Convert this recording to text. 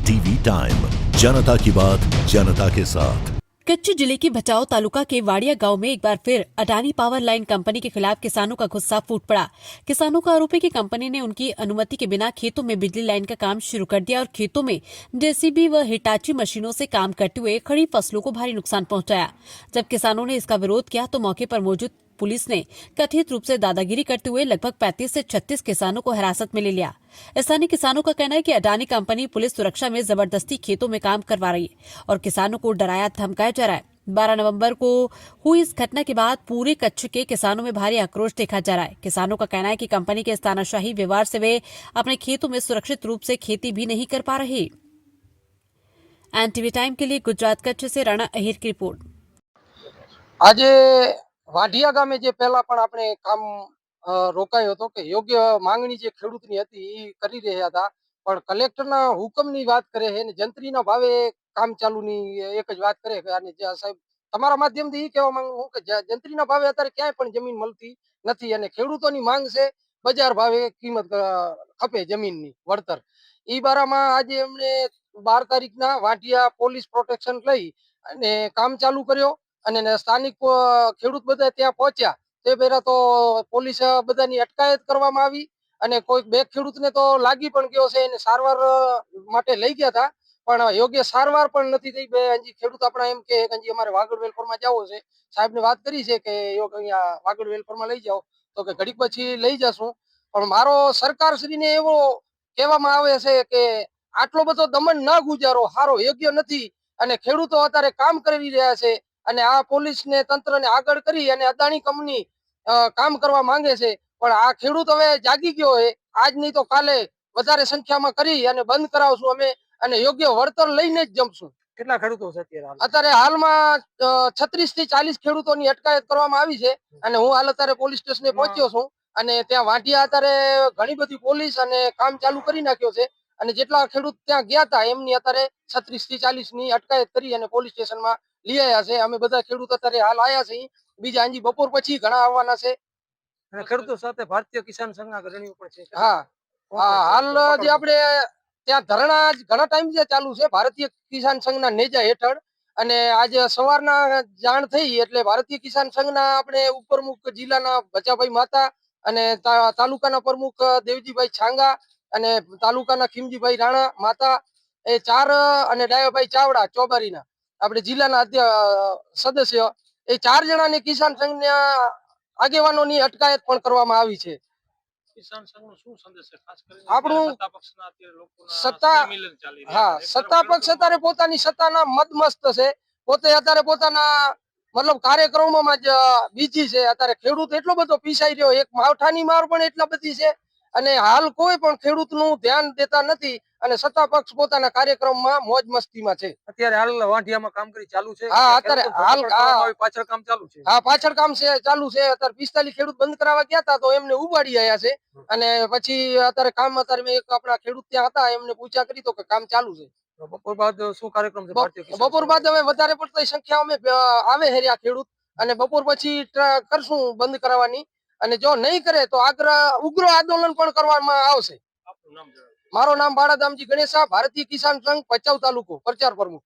TV time, जनता की बात जनता के साथ। कच्छ जिले के भचाऊ तालुका के वाड़िया गांव में एक बार फिर अडानी पावर लाइन कंपनी के खिलाफ किसानों का गुस्सा फूट पड़ा। किसानों का आरोप है कि कंपनी ने उनकी अनुमति के बिना खेतों में बिजली लाइन का काम शुरू कर दिया और खेतों में जेसीबी व हिटाची मशीनों से काम करते हुए खड़ी फसलों को भारी नुकसान पहुंचाया। जब किसानों ने इसका विरोध किया तो मौके पर मौजूद पुलिस ने कथित रूप से दादागिरी करते हुए लगभग 35 से 36 किसानों को हिरासत में ले लिया। स्थानीय किसानों का कहना है कि अडानी कंपनी पुलिस सुरक्षा में जबरदस्ती खेतों में काम करवा रही है और किसानों को डराया धमकाया जा रहा है। 12 नवंबर को हुई इस घटना के बाद पूरे कच्छ के किसानों में भारी आक्रोश देखा जा रहा है। किसानों का कहना है कि कंपनी के इस तानाशाही व्यवहार से वे अपने खेतों में सुरक्षित रूप से खेती भी नहीं कर पा रहे। एनटीवी टाइम के लिए गुजरात कच्छ से राणा अहिर की रिपोर्ट। આજે વાઢિયા ગામે જે પહેલા પણ આપણે કામ રોકાયો હતો કે યોગ્ય માંગણી જે ખેડૂતની હતી એ કરી રહ્યા હતા, પણ કલેક્ટરના હુકમની વાત કરે છે ને જંત્રીના ભાવે કામ ચાલુની એક જ વાત કરે છે. અને સાહેબ તમારા માધ્યમથી એ કહેવા માંગુ છું કે જંત્રીના ભાવે અત્યારે ક્યાંય પણ જમીન મળતી નથી અને ખેડૂતોની માંગ છે બજાર ભાવે કિંમત ખપે જમીનની વળતર. એ બારામાં આજે એમણે 12 તારીખના વાઢિયા પોલીસ પ્રોટેક્શન લઈ અને કામ ચાલુ કર્યો અને સ્થાનિક ખેડૂત બધા ત્યાં પહોંચ્યા તે પહેલા તો પોલીસ બધાની અટકાયત કરવામાં આવી અને કોઈ બે ખેડૂતને તો લાગી પણ ગયો છે એને સારવાર માટે લઈ ગયા હતા, પણ યોગ્ય સારવાર પણ નથી થઈ. બે હજી ખેડૂત આપણા એમ કે હજી અમારે વાગડ વેલફરમાં જવું છે, સાહેબને વાત કરી છે કે યોગ્ય અહીંયા વાગડ વેલફરમાં લઈ જાઓ તો કે ઘડીક પછી લઈ જશું. પણ મારો સરકારશ્રીને એવો કહેવામાં આવે છે કે આટલો બધો દમન ન ગુજારો, સારો યોગ્ય નથી અને ખેડૂતો અત્યારે કામ કરી રહ્યા છે અને આ પોલીસને તંત્રને આગળ કરી અને અદાણી કંપની કામ કરવા માંગે છે. પણ આ ખેડૂત હવે જાગી ગયો છે, આજ નહીં તો કાલે વધારે સંખ્યામાં કરી અને બંધ કરાવશું અમે અને યોગ્ય વળતર લઈને જ જમશું. કેટલા ખેડૂતો છે અત્યારે હાલમાં 36 થી 40 ખેડૂતોની અટકાયત કરવામાં આવી છે અને હું હાલ અત્યારે પોલીસ સ્ટેશને પહોંચ્યો છું અને ત્યાં વાઢિયા અત્યારે ઘણી બધી પોલીસ અને કામ ચાલુ કરી નાખ્યો છે અને જેટલા ખેડૂત ત્યાં ગયા હતા એમની અત્યારે 36 થી 40 ની અટકાયત કરી અને પોલીસ સ્ટેશનમાં લઈ આવ્યા છે. અમે બધા ખેડૂત અત્યારે હાલ આવ્યા છીએ, બીજા હજી બપોર પછી ઘણા આવવાના છે અને ખેડૂતો સાથે ભારતીય કિસાન સંઘના અગ્રણીઓ પણ છે. હા, હાલ જે આપણે ત્યાં ધરણા ઘણા ટાઈમ થી ચાલુ છે ભારતીય કિસાન સંઘના નેજા હેઠળ અને આજે સવારના જાણ થઈ એટલે ભારતીય કિસાન સંઘના આપણે ઉપપ્રમુખ જિલ્લાના ભચાભાઈ માતા અને તાલુકાના પ્રમુખ દેવજીભાઈ છાંગા અને તાલુકાના ખીમજીભાઈ રાણા માતા એ ચાર અને ડાયાભાઈ ચાવડા ચોબારીના આપણે જિલ્લાના સદસ્ય એ 4 જણાની કિસાન સંઘના આગેવાનોની અટકાયત પણ કરવામાં આવી છે. કિસાન સંઘનો શું સંદેશ છે ખાસ કરીને આપણું સત્તા પક્ષના અત્યારે લોકોના સંમેલન ચાલી રહ્યા છે? હા, સત્તા પક્ષ અત્યારે પોતાની સત્તાના મદમસ્ત છે, પોતે અત્યારે પોતાના મતલબ કાર્યક્રમોમાં જ બીજી છે. અત્યારે ખેડૂત એટલો બધો પીસાઈ રહ્યો, એક માવઠાની માર પણ એટલા બધી છે અને હાલ કોઈ પણ ખેડૂતનું ધ્યાન દેતા નથી અને સત્તા પક્ષ પોતાના કાર્યક્રમમાં મોજ મસ્તીમાં છે. અત્યારે હાલ વાઢિયામાં કામગીરી ચાલુ છે. હા, અત્યારે હાલ પાછળ કામ ચાલુ છે. હા, પાછળ કામ છે ચાલુ છે. અત્યારે 45 ખેડૂત બંધ કરાવવા ગયા હતા તો એમને ઉપાડી આવ્યા છે અને પછી અત્યારે કામ અત્યારે મેં એક આપણા ખેડૂત ત્યાં હતા એમને પૂછ્યા કરી તો કે કામ ચાલુ છે. બપોર બાદ શું કાર્યક્રમ છે? બપોર બાદ હવે વધારે પડતી સંખ્યામાં આવે હેર્યા ખેડૂત અને બપોર પછી કરશું બંધ કરાવવાની અને જો નહીં કરે તો ઉગ્ર આંદોલન પણ કરવામાં આવશે. મારું નામ બાળાધામજી ગણેશા, ભારતીય કિસાન સંઘ ભચાઉ તાલુકો પ્રચાર પ્રમુખ.